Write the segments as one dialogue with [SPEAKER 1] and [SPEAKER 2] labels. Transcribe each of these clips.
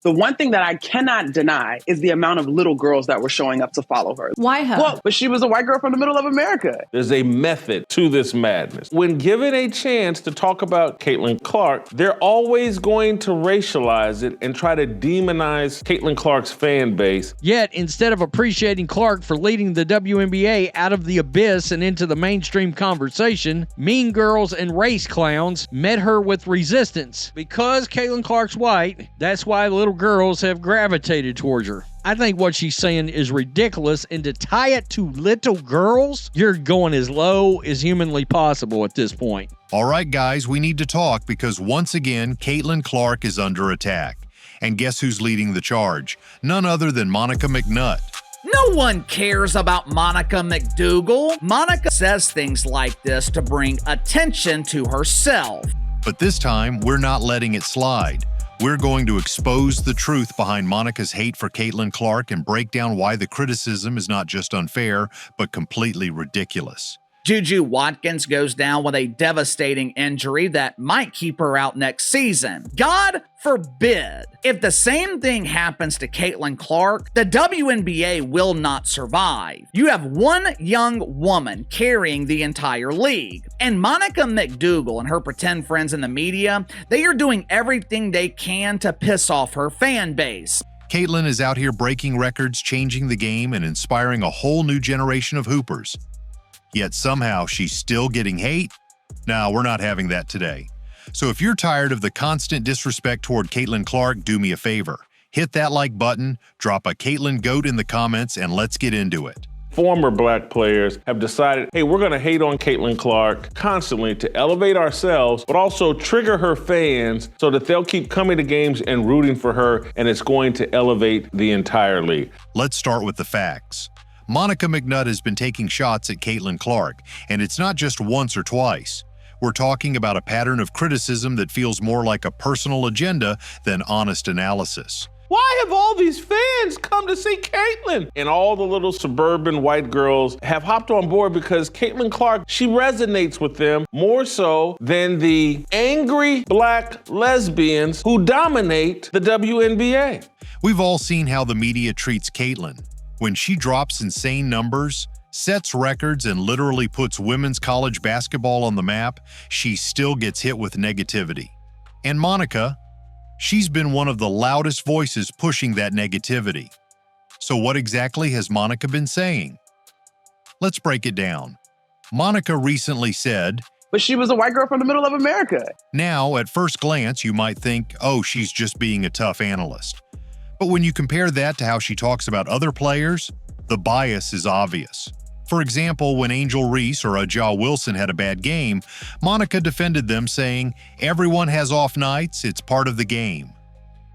[SPEAKER 1] The one thing that I cannot deny is the amount of little girls that were showing up to follow her.
[SPEAKER 2] Why her?
[SPEAKER 1] Well, but she was a white girl from the middle of America.
[SPEAKER 3] There's a method to this madness. When given a chance to talk about Caitlin Clark, they're always going to racialize it and try to demonize Caitlin Clark's fan base.
[SPEAKER 4] Yet, instead of appreciating Clark for leading the WNBA out of the abyss and into the mainstream conversation, mean girls and race clowns met her with resistance. Because Caitlin Clark's white, that's why little girls have gravitated towards her. I think what she's saying is ridiculous, and to tie it to little girls, you're going as low as humanly possible at this point.
[SPEAKER 5] All right, guys, we need to talk because once again, Caitlin Clark is under attack. And guess who's leading the charge? None other than Monica McNutt.
[SPEAKER 6] No one cares about Monica McDougal. Monica says things like this to bring attention to herself.
[SPEAKER 5] But this time, we're not letting it slide. We're going to expose the truth behind Monica's hate for Caitlin Clark and break down why the criticism is not just unfair, but completely ridiculous.
[SPEAKER 6] Juju Watkins goes down with a devastating injury that might keep her out next season. God forbid. If the same thing happens to Caitlin Clark, the WNBA will not survive. You have one young woman carrying the entire league. And Monica McDougal and her pretend friends in the media, they are doing everything they can to piss off her fan base.
[SPEAKER 5] Caitlin is out here breaking records, changing the game, and inspiring a whole new generation of hoopers. Yet somehow she's still getting hate? No, we're not having that today. So if you're tired of the constant disrespect toward Caitlin Clark, do me a favor. Hit that like button, drop a Caitlin GOAT in the comments, and let's get into it.
[SPEAKER 3] Former black players have decided, hey, we're going to hate on Caitlin Clark constantly to elevate ourselves, but also trigger her fans so that they'll keep coming to games and rooting for her, and it's going to elevate the entire league.
[SPEAKER 5] Let's start with the facts. Monica McNutt has been taking shots at Caitlin Clark, and it's not just once or twice. We're talking about a pattern of criticism that feels more like a personal agenda than honest analysis.
[SPEAKER 3] Why have all these fans come to see Caitlin? And all the little suburban white girls have hopped on board because Caitlin Clark, she resonates with them more so than the angry black lesbians who dominate the WNBA.
[SPEAKER 5] We've all seen how the media treats Caitlin. When she drops insane numbers, sets records, and literally puts women's college basketball on the map, she still gets hit with negativity. And Monica, she's been one of the loudest voices pushing that negativity. So what exactly has Monica been saying? Let's break it down. Monica recently said,
[SPEAKER 1] But she was a white girl from the middle of America.
[SPEAKER 5] Now, at first glance, you might think, oh, she's just being a tough analyst. But when you compare that to how she talks about other players, the bias is obvious. For example, when Angel Reese or Aja Wilson had a bad game, Monica defended them saying, everyone has off nights, it's part of the game.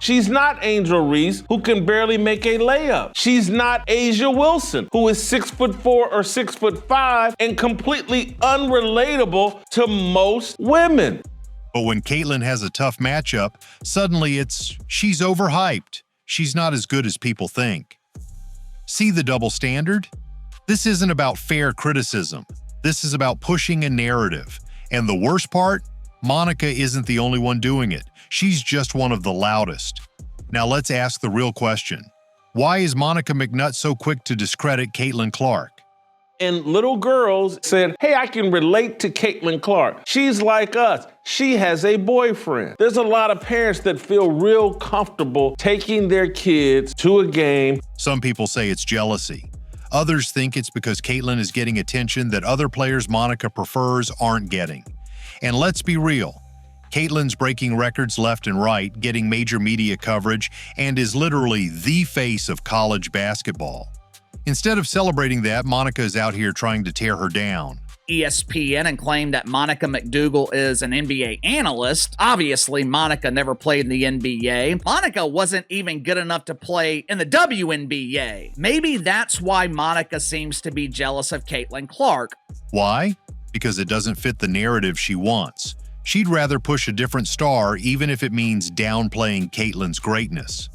[SPEAKER 3] She's not Angel Reese, who can barely make a layup. She's not Aja Wilson, who is 6'4" or 6'5" and completely unrelatable to most women.
[SPEAKER 5] But when Caitlin has a tough matchup, suddenly it's, she's overhyped. She's not as good as people think. See the double standard? This isn't about fair criticism. This is about pushing a narrative. And the worst part? Monica isn't the only one doing it. She's just one of the loudest. Now let's ask the real question. Why is Monica McNutt so quick to discredit Caitlin Clark?
[SPEAKER 3] And little girls said, hey, I can relate to Caitlin Clark. She's like us. She has a boyfriend. There's a lot of parents that feel real comfortable taking their kids to a game.
[SPEAKER 5] Some people say it's jealousy. Others think it's because Caitlin is getting attention that other players Monica prefers aren't getting. And let's be real. Caitlin's breaking records left and right, getting major media coverage, and is literally the face of college basketball. Instead of celebrating that, Monica is out here trying to tear her down.
[SPEAKER 6] ESPN and claimed that Monica McDougal is an NBA analyst. Obviously, Monica never played in the NBA. Monica wasn't even good enough to play in the WNBA. Maybe that's why Monica seems to be jealous of Caitlin Clark.
[SPEAKER 5] Why? Because it doesn't fit the narrative she wants. She'd rather push a different star even if it means downplaying Caitlin's greatness.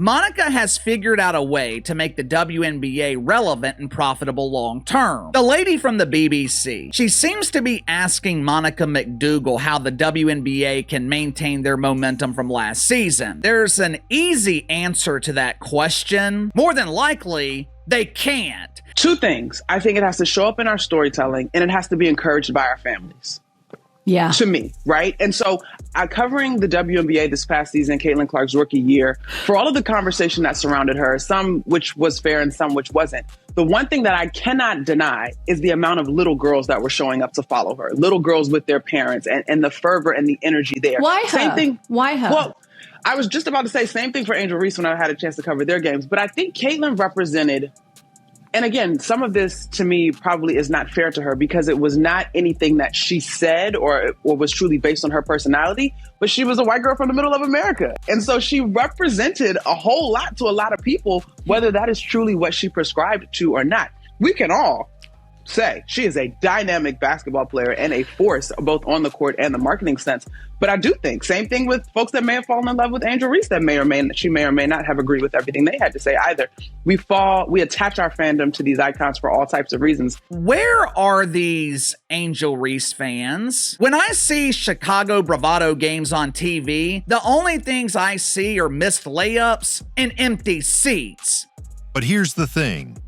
[SPEAKER 6] Monica has figured out a way to make the WNBA relevant and profitable long term. The lady from the BBC, she seems to be asking Monica McDougal how the WNBA can maintain their momentum from last season. There's an easy answer to that question. More than likely, they can't.
[SPEAKER 1] Two things. I think it has to show up in our storytelling, and it has to be encouraged by our families.
[SPEAKER 2] Yeah.
[SPEAKER 1] To me, right? And so covering the WNBA this past season, Caitlin Clark's rookie year, for all of the conversation that surrounded her, some which was fair and some which wasn't, the one thing that I cannot deny is the amount of little girls that were showing up to follow her. Little girls with their parents and the fervor and the energy there.
[SPEAKER 2] Why her?
[SPEAKER 1] Same thing.
[SPEAKER 2] Why her?
[SPEAKER 1] Well, I was just about to say same thing for Angel Reese when I had a chance to cover their games. But I think Caitlin represented, and again, some of this to me probably is not fair to her because it was not anything that she said or was truly based on her personality, but she was a white girl from the middle of America. And so she represented a whole lot to a lot of people, whether that is truly what she prescribed to or not. We can all say she is a dynamic basketball player and a force both on the court and the marketing sense. But I do think same thing with folks that may have fallen in love with Angel Reese that may or may not have agreed with everything they had to say either. We attach our fandom to these icons for all types of reasons.
[SPEAKER 6] Where are these Angel Reese fans? When I see Chicago Bravado games on TV, the only things I see are missed layups and empty seats.
[SPEAKER 5] But here's the thing.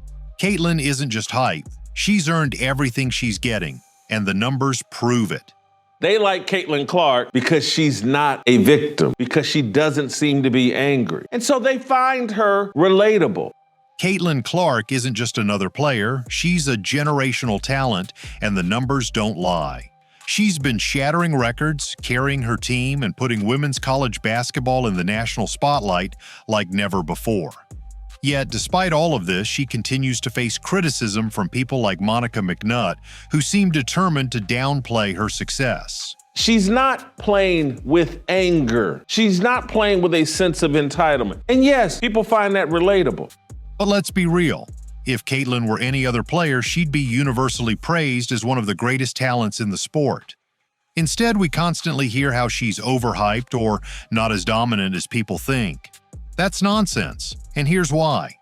[SPEAKER 5] Caitlin isn't just hype. She's earned everything she's getting, and the numbers prove it.
[SPEAKER 3] They like Caitlin Clark because she's not a victim, because she doesn't seem to be angry. And so they find her relatable.
[SPEAKER 5] Caitlin Clark isn't just another player, she's a generational talent, and the numbers don't lie. She's been shattering records, carrying her team, and putting women's college basketball in the national spotlight like never before. Yet, despite all of this, she continues to face criticism from people like Monica McNutt, who seem determined to downplay her success.
[SPEAKER 3] She's not playing with anger. She's not playing with a sense of entitlement. And yes, people find that relatable.
[SPEAKER 5] But let's be real. If Caitlin were any other player, she'd be universally praised as one of the greatest talents in the sport. Instead, we constantly hear how she's overhyped or not as dominant as people think. That's nonsense, and here's why.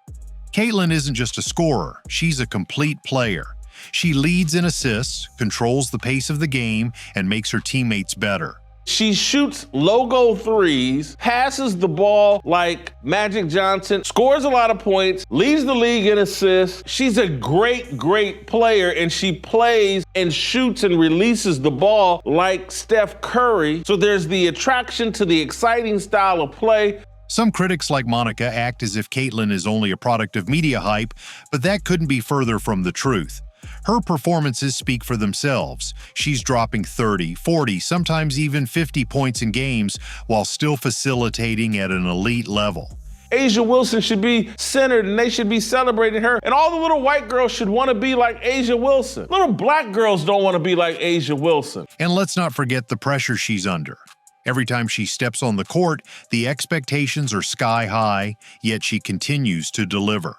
[SPEAKER 5] Caitlin isn't just a scorer, she's a complete player. She leads in assists, controls the pace of the game, and makes her teammates better.
[SPEAKER 3] She shoots logo threes, passes the ball like Magic Johnson, scores a lot of points, leads the league in assists. She's a great, great player, and she plays and shoots and releases the ball like Steph Curry. So there's the attraction to the exciting style of play.
[SPEAKER 5] Some critics like Monica act as if Caitlin is only a product of media hype, but that couldn't be further from the truth. Her performances speak for themselves. She's dropping 30, 40, sometimes even 50 points in games while still facilitating at an elite level.
[SPEAKER 3] A'ja Wilson should be centered and they should be celebrating her. And all the little white girls should want to be like A'ja Wilson. Little black girls don't want to be like A'ja Wilson.
[SPEAKER 5] And let's not forget the pressure she's under. Every time she steps on the court, the expectations are sky high, yet she continues to deliver.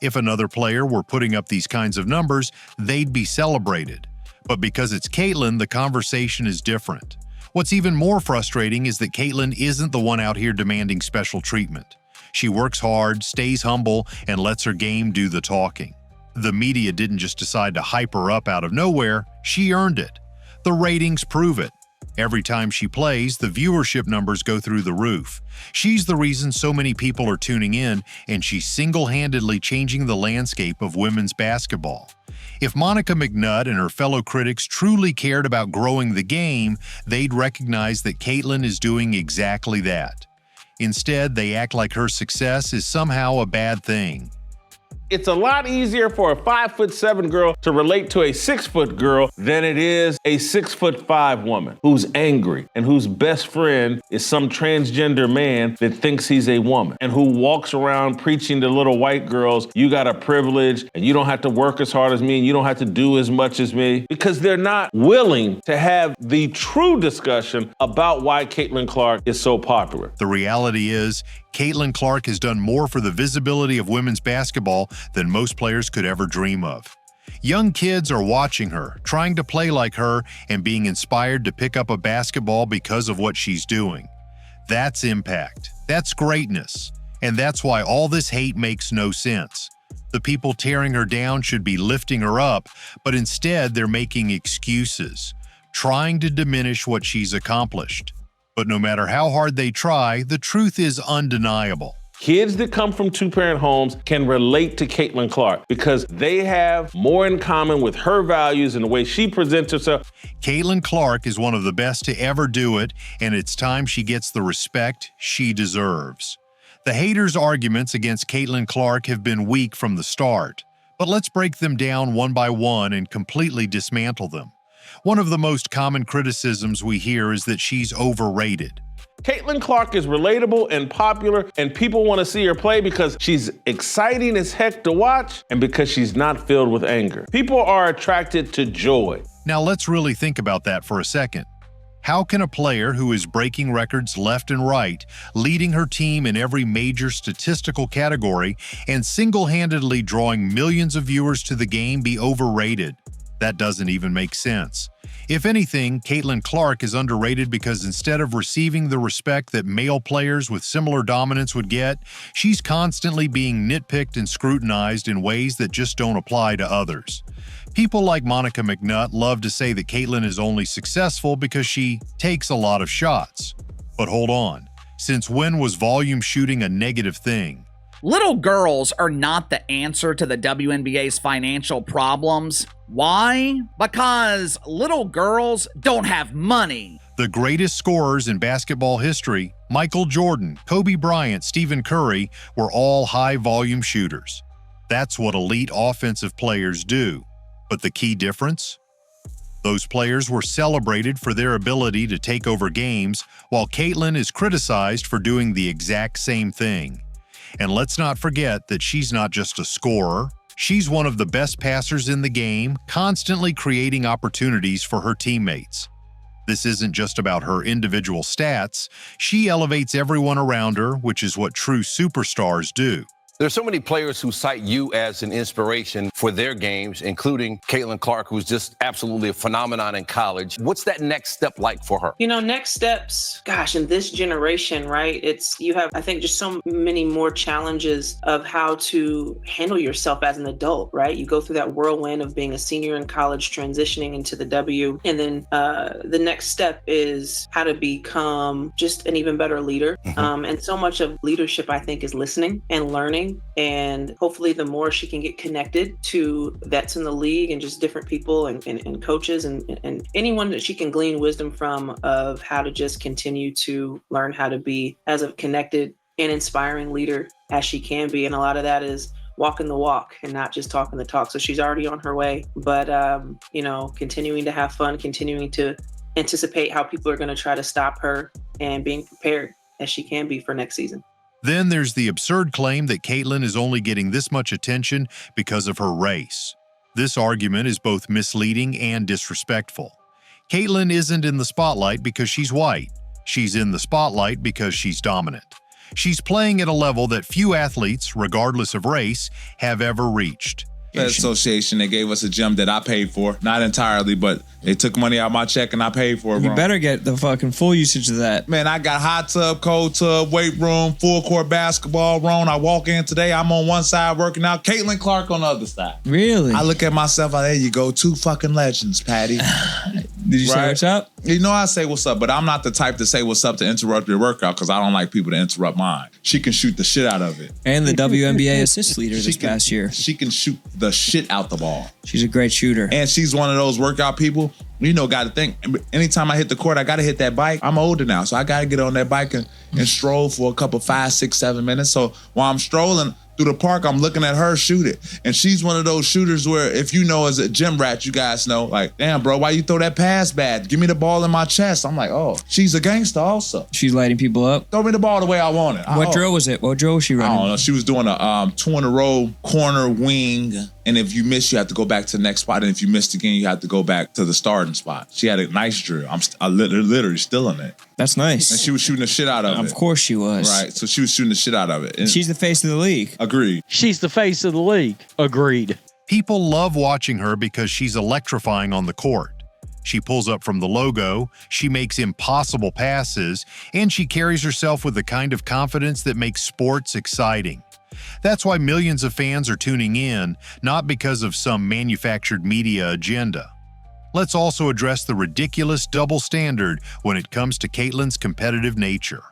[SPEAKER 5] If another player were putting up these kinds of numbers, they'd be celebrated. But because it's Caitlin, the conversation is different. What's even more frustrating is that Caitlin isn't the one out here demanding special treatment. She works hard, stays humble, and lets her game do the talking. The media didn't just decide to hype her up out of nowhere, she earned it. The ratings prove it. Every time she plays, the viewership numbers go through the roof. She's the reason so many people are tuning in, and she's single-handedly changing the landscape of women's basketball. If Monica McNutt and her fellow critics truly cared about growing the game, they'd recognize that Caitlin is doing exactly that. Instead, they act like her success is somehow a bad thing.
[SPEAKER 3] It's a lot easier for a 5'7" girl to relate to a 6' girl than it is a 6'5" woman who's angry and whose best friend is some transgender man that thinks he's a woman and who walks around preaching to little white girls, you got a privilege and you don't have to work as hard as me and you don't have to do as much as me, because they're not willing to have the true discussion about why Caitlin Clark is so popular.
[SPEAKER 5] The reality is, Caitlin Clark has done more for the visibility of women's basketball than most players could ever dream of. Young kids are watching her, trying to play like her, and being inspired to pick up a basketball because of what she's doing. That's impact. That's greatness. And that's why all this hate makes no sense. The people tearing her down should be lifting her up, but instead they're making excuses, trying to diminish what she's accomplished. But no matter how hard they try, the truth is undeniable.
[SPEAKER 3] Kids that come from two-parent homes can relate to Caitlin Clark because they have more in common with her values and the way she presents herself.
[SPEAKER 5] Caitlin Clark is one of the best to ever do it, and it's time she gets the respect she deserves. The haters' arguments against Caitlin Clark have been weak from the start, but let's break them down one by one and completely dismantle them. One of the most common criticisms we hear is that she's overrated.
[SPEAKER 3] Caitlin Clark is relatable and popular, and people want to see her play because she's exciting as heck to watch and because she's not filled with anger. People are attracted to joy.
[SPEAKER 5] Now let's really think about that for a second. How can a player who is breaking records left and right, leading her team in every major statistical category, and single-handedly drawing millions of viewers to the game be overrated? That doesn't even make sense. If anything, Caitlin Clark is underrated because instead of receiving the respect that male players with similar dominance would get, she's constantly being nitpicked and scrutinized in ways that just don't apply to others. People like Monica McNutt love to say that Caitlin is only successful because she takes a lot of shots. But hold on, since when was volume shooting a negative thing?
[SPEAKER 6] Little girls are not the answer to the WNBA's financial problems. Why? Because little girls don't have money.
[SPEAKER 5] The greatest scorers in basketball history, Michael Jordan, Kobe Bryant, Stephen Curry, were all high-volume shooters. That's what elite offensive players do. But the key difference? Those players were celebrated for their ability to take over games, while Caitlin is criticized for doing the exact same thing. And let's not forget that she's not just a scorer. She's one of the best passers in the game, constantly creating opportunities for her teammates. This isn't just about her individual stats. She elevates everyone around her, which is what true superstars do.
[SPEAKER 2] There's so many players who cite you as an inspiration for their games, including Caitlin Clark, who's just absolutely a phenomenon in college. What's that next step like for her?
[SPEAKER 7] You know, next steps, gosh, in this generation, right? You have, I think, just so many more challenges of how to handle yourself as an adult, right? You go through that whirlwind of being a senior in college, transitioning into the W. And then the next step is how to become just an even better leader. And so much of leadership, I think, is listening and learning. And hopefully the more she can get connected to vets in the league and just different people and coaches and anyone that she can glean wisdom from of how to just continue to learn how to be as a connected and inspiring leader as she can be. And a lot of that is walking the walk and not just talking the talk. So she's already on her way, but, continuing to have fun, continuing to anticipate how people are going to try to stop her and being prepared as she can be for next season.
[SPEAKER 5] Then there's the absurd claim that Caitlin is only getting this much attention because of her race. This argument is both misleading and disrespectful. Caitlin isn't in the spotlight because she's white. She's in the spotlight because she's dominant. She's playing at a level that few athletes, regardless of race, have ever reached.
[SPEAKER 8] The association, they gave us a gym that I paid for. Not entirely, but they took money out of my check and I paid for it.
[SPEAKER 9] You better get the fucking full usage of that.
[SPEAKER 8] Man, I got hot tub, cold tub, weight room, full court basketball room. I walk in today, I'm on one side working out, Caitlin Clark on the other side.
[SPEAKER 9] Really?
[SPEAKER 8] I look at myself, there you go, two fucking legends, Patty.
[SPEAKER 9] Did you say what's up?
[SPEAKER 8] You know I say what's up, but I'm not the type to say what's up to interrupt your workout because I don't like people to interrupt mine. She can shoot the shit out of it.
[SPEAKER 9] And the WNBA assist leader this past year.
[SPEAKER 8] She can shoot the shit out the ball.
[SPEAKER 9] She's a great shooter.
[SPEAKER 8] And she's one of those workout people, got to think, anytime I hit the court, I got to hit that bike. I'm older now, so I got to get on that bike and stroll for a couple 5, 6, 7 minutes. So while I'm strolling through the park, I'm looking at her shoot it. And she's one of those shooters where if you know as a gym rat, you guys know, like, damn, bro, why you throw that pass bad? Give me the ball in my chest. I'm like, oh, she's a gangster also.
[SPEAKER 9] She's lighting people up.
[SPEAKER 8] Throw me the ball the way I want it.
[SPEAKER 9] What drill was it? What drill was she running?
[SPEAKER 8] I don't know. She was doing a 2 in a row corner wing. And if you miss, you have to go back to the next spot. And if you missed again, you have to go back to the starting spot. She had a nice drill. I'm literally still in it.
[SPEAKER 9] That's nice.
[SPEAKER 8] And she was shooting the shit out of it.
[SPEAKER 9] Of course she was.
[SPEAKER 8] Right. So she was shooting the shit out of it. And
[SPEAKER 9] she's the face of the league.
[SPEAKER 8] Agreed.
[SPEAKER 4] She's the face of the league. Agreed.
[SPEAKER 5] People love watching her because she's electrifying on the court. She pulls up from the logo, she makes impossible passes, and she carries herself with the kind of confidence that makes sports exciting. That's why millions of fans are tuning in, not because of some manufactured media agenda. Let's also address the ridiculous double standard when it comes to Caitlin's competitive nature.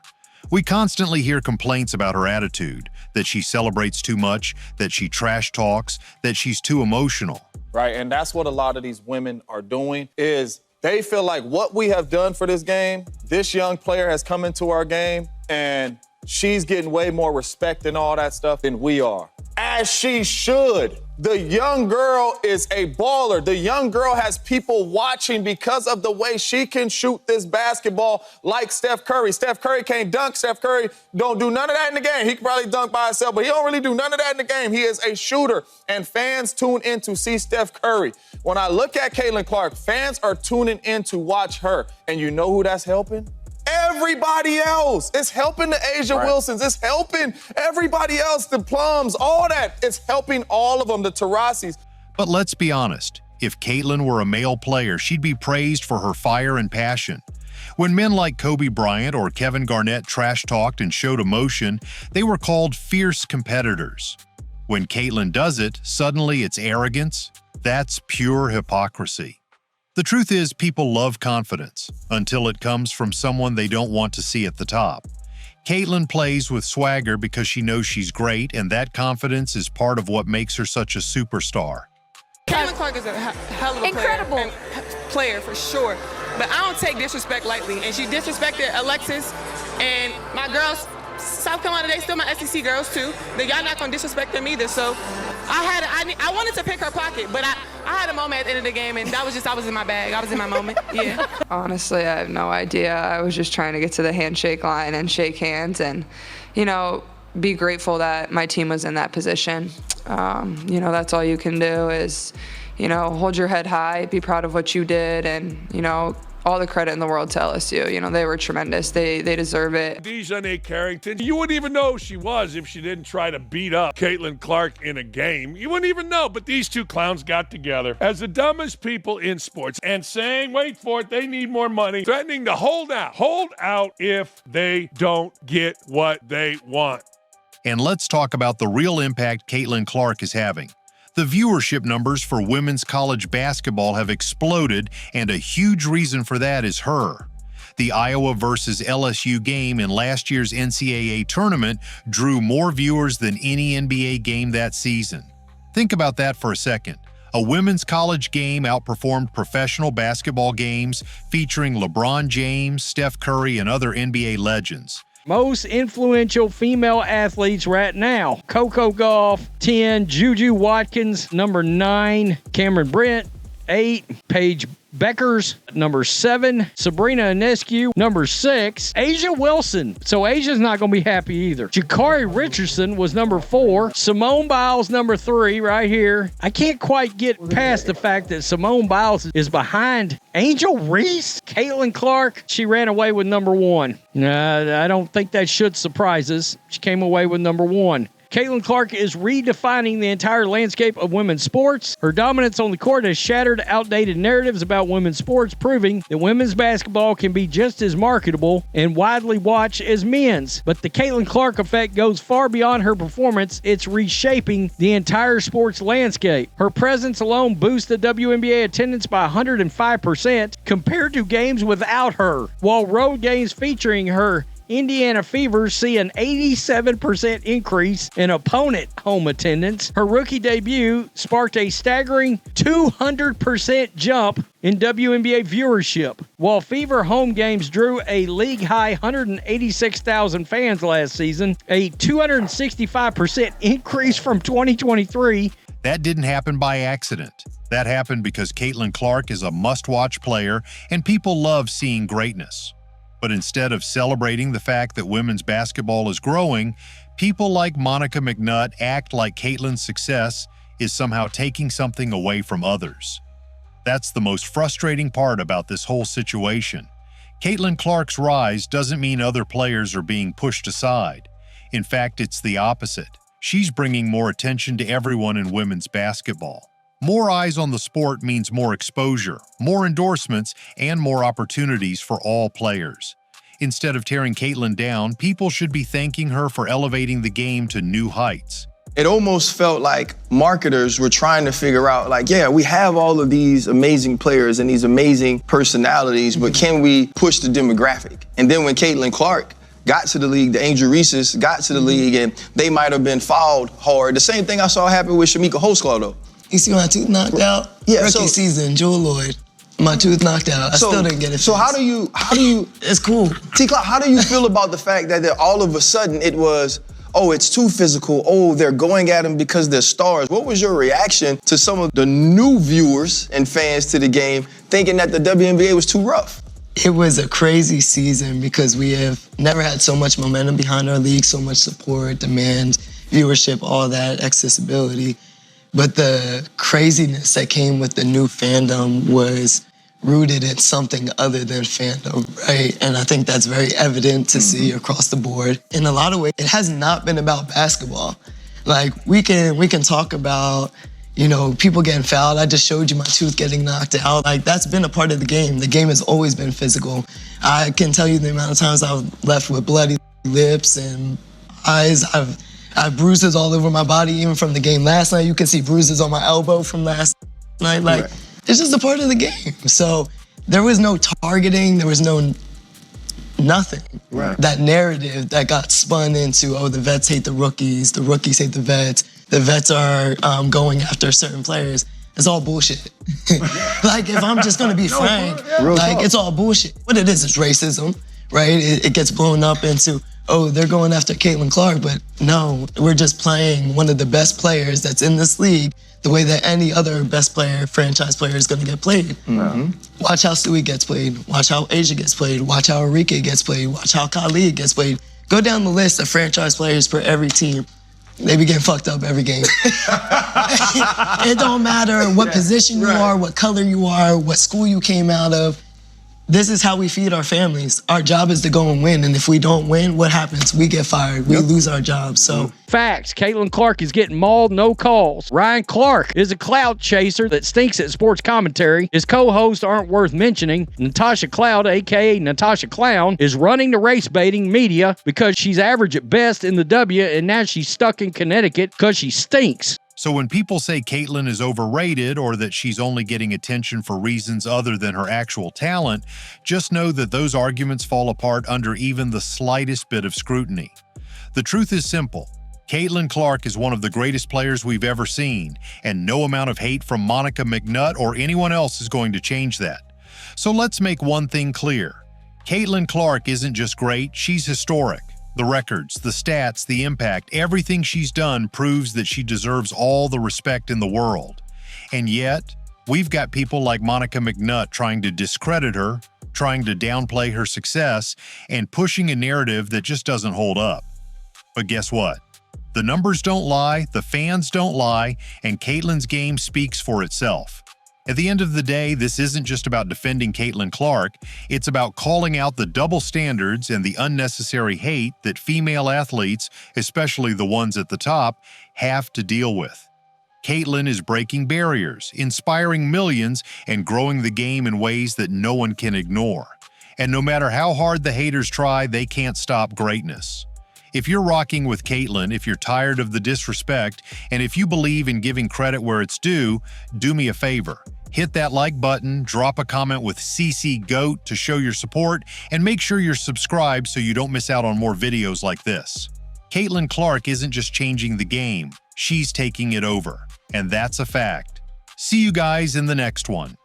[SPEAKER 5] We constantly hear complaints about her attitude, that she celebrates too much, that she trash talks, that she's too emotional.
[SPEAKER 10] Right, and that's what a lot of these women are doing, is they feel like what we have done for this game, this young player has come into our game, and she's getting way more respect and all that stuff than we are. As she should. The young girl is a baller. The young girl has people watching because of the way she can shoot this basketball like Steph Curry. Steph Curry can't dunk. Steph Curry don't do none of that in the game. He can probably dunk by himself, but he don't really do none of that in the game. He is a shooter, and fans tune in to see Steph Curry. When I look at Caitlin Clark, fans are tuning in to watch her, and you know who that's helping? Everybody else. It's helping the Asia Wilsons. It's helping everybody else, the Plums, all that. It's helping all of them, the Tarasis.
[SPEAKER 5] But let's be honest, if Caitlin were a male player, she'd be praised for her fire and passion. When men like Kobe Bryant or Kevin Garnett trash-talked and showed emotion, they were called fierce competitors. When Caitlin does it, suddenly it's arrogance. That's pure hypocrisy. The truth is, people love confidence, until it comes from someone they don't want to see at the top. Caitlin plays with swagger because she knows she's great, and that confidence is part of what makes her such a superstar.
[SPEAKER 11] Caitlin Clark is a hell of a player for sure, but I don't take disrespect lightly, and she disrespected Alexis, and my girls, South Carolina, they still my SEC girls too. Y'all not gonna disrespect them either, so I wanted to pick her pocket, but I had a moment at the end of the game, and I was in my bag. I was in my moment, yeah.
[SPEAKER 12] Honestly, I have no idea. I was just trying to get to the handshake line and shake hands and, be grateful that my team was in that position. That's all you can do is, hold your head high, be proud of what you did, and, all the credit in the world to LSU. They were tremendous. They deserve it.
[SPEAKER 13] Dejanay Carrington, you wouldn't even know who she was if she didn't try to beat up Caitlin Clark in a game. You wouldn't even know, but these two clowns got together as the dumbest people in sports and saying, wait for it, they need more money, threatening to hold out if they don't get what they want.
[SPEAKER 5] And let's talk about the real impact Caitlin Clark is having. The viewership numbers for women's college basketball have exploded, and a huge reason for that is her. The Iowa versus LSU game in last year's NCAA tournament drew more viewers than any NBA game that season. Think about that for a second. A women's college game outperformed professional basketball games featuring LeBron James, Steph Curry, and other NBA legends.
[SPEAKER 4] Most influential female athletes right now: Coco Gauff, 10, Juju Watkins, number 9, Cameron Brent, 8, Paige Beckers, number 7, Sabrina Ionescu, number 6, Asia Wilson. So Asia's not going to be happy either. Jakari Richardson was number 4, Simone Biles number 3 right here. I can't quite get past the fact that Simone Biles is behind Angel Reese. Caitlin Clark, she ran away with number 1. I don't think that should surprise us. She came away with number 1. Caitlin Clark is redefining the entire landscape of women's sports. Her dominance on the court has shattered outdated narratives about women's sports, proving that women's basketball can be just as marketable and widely watched as men's. But the Caitlin Clark effect goes far beyond her performance. It's reshaping the entire sports landscape. Her presence alone boosts the WNBA attendance by 105% compared to games without her, while road games featuring her Indiana Fevers see an 87% increase in opponent home attendance. Her rookie debut sparked a staggering 200% jump in WNBA viewership, while Fever home games drew a league-high 186,000 fans last season, a 265% increase from 2023.
[SPEAKER 5] That didn't happen by accident. That happened because Caitlin Clark is a must-watch player, and people love seeing greatness. But instead of celebrating the fact that women's basketball is growing, people like Monica McNutt act like Caitlin's success is somehow taking something away from others. That's the most frustrating part about this whole situation. Caitlin Clark's rise doesn't mean other players are being pushed aside. In fact, it's the opposite. She's bringing more attention to everyone in women's basketball. More eyes on the sport means more exposure, more endorsements, and more opportunities for all players. Instead of tearing Caitlin down, people should be thanking her for elevating the game to new heights.
[SPEAKER 14] It almost felt like marketers were trying to figure out, like, yeah, we have all of these amazing players and these amazing personalities, but can we push the demographic? And then when Caitlin Clark got to the league, the Angel Reeses got to the league, and they might have been fouled hard. The same thing I saw happen with Shamika Holsclaw, though.
[SPEAKER 15] You see my tooth knocked out?
[SPEAKER 14] Yeah,
[SPEAKER 15] Rookie season, Jewel Lloyd. My tooth knocked out. I still didn't get it.
[SPEAKER 14] So how do you?
[SPEAKER 15] It's cool.
[SPEAKER 14] T-Clock, how do you feel about the fact that all of a sudden it was, oh, it's too physical. Oh, they're going at him because they're stars. What was your reaction to some of the new viewers and fans to the game thinking that the WNBA was too rough?
[SPEAKER 15] It was a crazy season because we have never had so much momentum behind our league, so much support, demand, viewership, all that, accessibility. But the craziness that came with the new fandom was rooted in something other than fandom, right? And I think that's very evident to see across the board. In a lot of ways, it has not been about basketball. Like, we can talk about, you know, people getting fouled. I just showed you my tooth getting knocked out. Like, that's been a part of the game. The game has always been physical. I can tell you the amount of times I've left with bloody lips and eyes. I have bruises all over my body, even from the game last night. You can see bruises on my elbow from last night. Like, it's just a part of the game. So there was no targeting. There was no nothing.
[SPEAKER 14] Right.
[SPEAKER 15] That narrative that got spun into, oh, the vets hate the rookies hate the vets are going after certain players. It's all bullshit. Like, if I'm just gonna be frank, it's all bullshit. What it is racism, right? It gets blown up into, oh, they're going after Caitlin Clark, but no, we're just playing one of the best players that's in this league the way that any other best player, franchise player is gonna get played. Watch how Stewie gets played. Watch how Asia gets played. Watch how Enrique gets played. Watch how Khalid gets played. Go down the list of franchise players for every team. They be getting fucked up every game. It don't matter what position you are, what color you are, what school you came out of. This is how we feed our families. Our job is to go and win, and if we don't win, what happens? We get fired. We lose our jobs. So
[SPEAKER 4] facts. Caitlin Clark is getting mauled, no calls. Ryan Clark is a clout chaser that stinks at sports commentary. His co-hosts aren't worth mentioning. Natasha Cloud, a.k.a. Natasha Clown, is running the race baiting media because she's average at best in the W, and now she's stuck in Connecticut because she stinks.
[SPEAKER 5] So when people say Caitlin is overrated or that she's only getting attention for reasons other than her actual talent, just know that those arguments fall apart under even the slightest bit of scrutiny. The truth is simple. Caitlin Clark is one of the greatest players we've ever seen, and no amount of hate from Monica McNutt or anyone else is going to change that. So let's make one thing clear. Caitlin Clark isn't just great, she's historic. The records, the stats, the impact, everything she's done proves that she deserves all the respect in the world. And yet, we've got people like Monica McNutt trying to discredit her, trying to downplay her success, and pushing a narrative that just doesn't hold up. But guess what? The numbers don't lie, the fans don't lie, and Caitlin's game speaks for itself. At the end of the day, this isn't just about defending Caitlin Clark, it's about calling out the double standards and the unnecessary hate that female athletes, especially the ones at the top, have to deal with. Caitlin is breaking barriers, inspiring millions, and growing the game in ways that no one can ignore. And no matter how hard the haters try, they can't stop greatness. If you're rocking with Caitlin, if you're tired of the disrespect, and if you believe in giving credit where it's due, do me a favor. Hit that like button, drop a comment with CC GOAT to show your support, and make sure you're subscribed so you don't miss out on more videos like this. Caitlin Clark isn't just changing the game, she's taking it over. And that's a fact. See you guys in the next one.